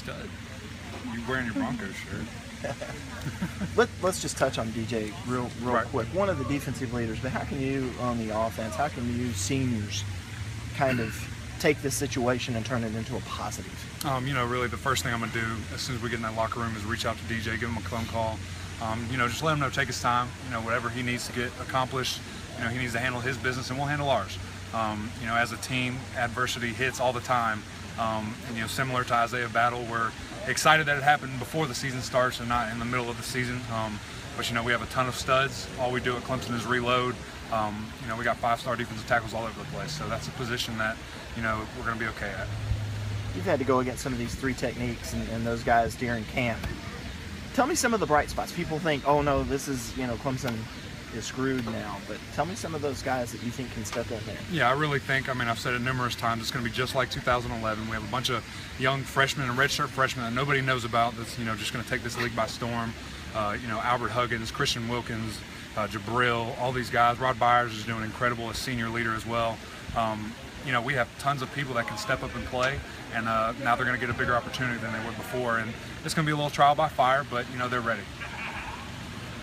stud. You wearing your Broncos shirt. Let's just touch on DJ real Right. quick. One of the defensive leaders, but how can you on the offense? How can you seniors kind of take this situation and turn it into a positive? Really the first thing I'm gonna do as soon as we get in that locker room is reach out to DJ, give him a phone call. Just let him know, take his time. Whatever he needs to get accomplished, he needs to handle his business and we'll handle ours. As a team, adversity hits all the time. Similar to Isaiah Battle, we're excited that it happened before the season starts and not in the middle of the season. But we have a ton of studs. All we do at Clemson is reload. We got 5-star defensive tackles all over the place. So that's a position that, we're going to be okay at. You've had to go against some of these 3 techniques and those guys during camp. Tell me some of the bright spots. People think, oh no, this is, Clemson is screwed now. But tell me some of those guys that you think can step in there. Yeah, I really think, I've said it numerous times, it's going to be just like 2011. We have a bunch of young freshmen and redshirt freshmen that nobody knows about that's, just going to take this league by storm. Albert Huggins, Christian Wilkins, Jabril, all these guys. Rod Byers is doing incredible as senior leader as well. We have tons of people that can step up and play, and now they're going to get a bigger opportunity than they would before. And it's going to be a little trial by fire, but, they're ready.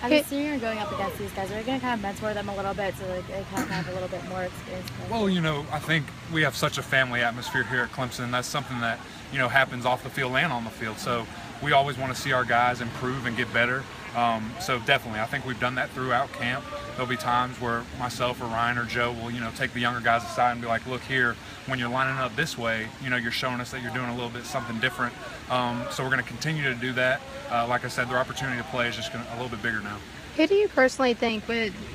As a senior going up against these guys, are you going to kind of mentor them a little bit so they kind of have a little bit more experience? Well, I think we have such a family atmosphere here at Clemson. That's something that, happens off the field and on the field. So we always want to see our guys improve and get better. So definitely, I think we've done that throughout camp. There'll be times where myself or Ryan or Joe will, take the younger guys aside and be like, look here, when you're lining up this way, you're showing us that you're doing a little bit something different. So we're going to continue to do that. Like I said, their opportunity to play is just a little bit bigger now. Who do you personally think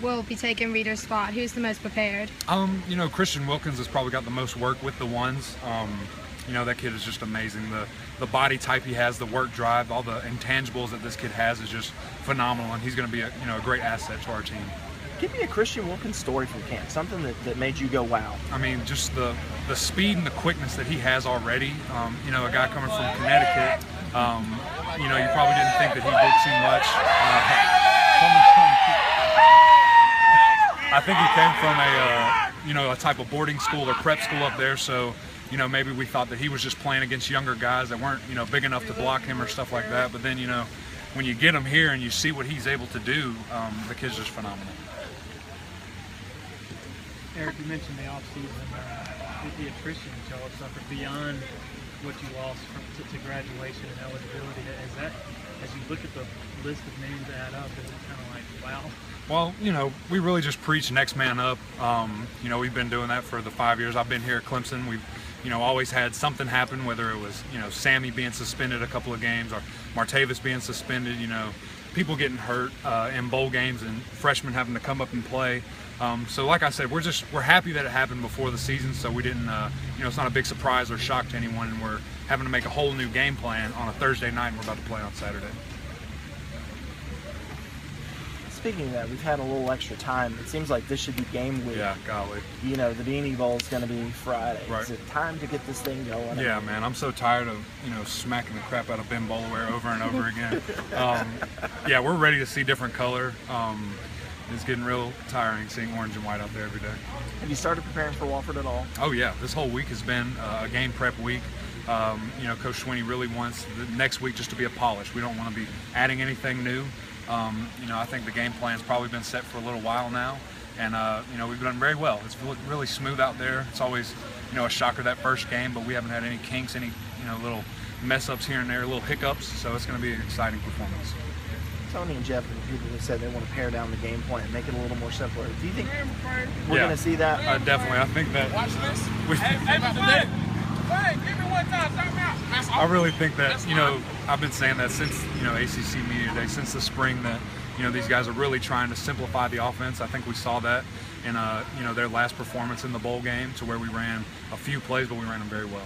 will be taking Reader's spot? Who's the most prepared? Christian Wilkins has probably got the most work with the ones. That kid is just amazing. The body type he has, the work drive, all the intangibles that this kid has is just phenomenal, and he's going to be a great asset to our team. Give me a Christian Wilkins story from camp, something that made you go, wow. Just the speed and the quickness that he has already. A guy coming from Connecticut, you probably didn't think that he did too much. I think he came from a type of boarding school or prep school up there, so maybe we thought that he was just playing against younger guys that weren't, big enough to block him or stuff like that. But then, when you get him here and you see what he's able to do, the kid's just phenomenal. Eric, you mentioned the offseason, the attrition that y'all have suffered beyond what you lost to graduation and eligibility. Is that, as you look at the list of names that add up, is it kind of like, wow? Well, we really just preach next man up. We've been doing that for the 5 years I've been here at Clemson. We've, always had something happen, whether it was, Sammy being suspended a couple of games or Martavis being suspended, people getting hurt in bowl games and freshmen having to come up and play. So like I said, we're happy that it happened before the season, so we didn't, it's not a big surprise or shock to anyone, and we're having to make a whole new game plan on a Thursday night, and we're about to play on Saturday. Speaking of that, we've had a little extra time. It seems like this should be game week. Yeah, golly. The Beanie Bowl is going to be Friday. Right. Is it time to get this thing going? Yeah, man. I'm so tired of, smacking the crap out of Ben Boulware over and over again. Yeah, we're ready to see different color. It's getting real tiring seeing orange and white out there every day. Have you started preparing for Wofford at all? Oh, yeah. This whole week has been a game prep week. Coach Swinney really wants the next week just to be a polish. We don't want to be adding anything new. I think the game plan's probably been set for a little while now, and we've done very well. It's really smooth out there. It's always a shocker that first game, but we haven't had any kinks, any little mess ups here and there, little hiccups. So it's going to be an exciting performance. Tony and Jeff and people have said they want to pare down the game plan, make it a little more simpler. Do you think we're going to see that? Definitely. I think that. Watch this. Hey, give me one time. Time out. I really think that, I've been saying that since, ACC Media Day, since the spring, that, these guys are really trying to simplify the offense. I think we saw that in, their last performance in the bowl game, to where we ran a few plays, but we ran them very well.